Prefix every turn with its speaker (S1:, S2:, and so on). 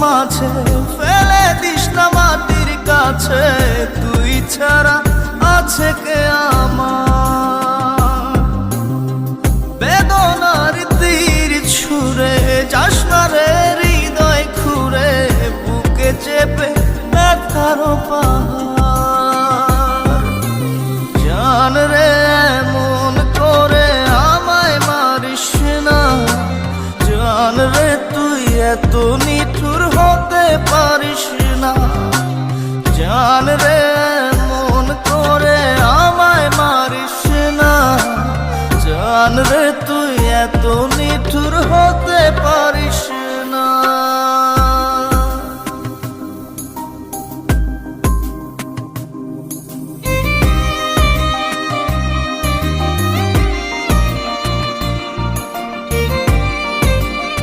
S1: মাঝে ফেলে দিস না মাটির কাছে, তুই ছাড়া আছে কে আমার? বেদনার তীর ছুঁড়ে যাস না রে হৃদয় খুঁড়ে, বুকে চেপে ব্যথার পাহাড়। জান রে এমন করে আমায় মারিস না, জান রে তুই এত নিঠুর হতে পারিস না। জান রে এমন করে আমায় মারিস না, জান রে তুই এত নিঠুর হতে পারিস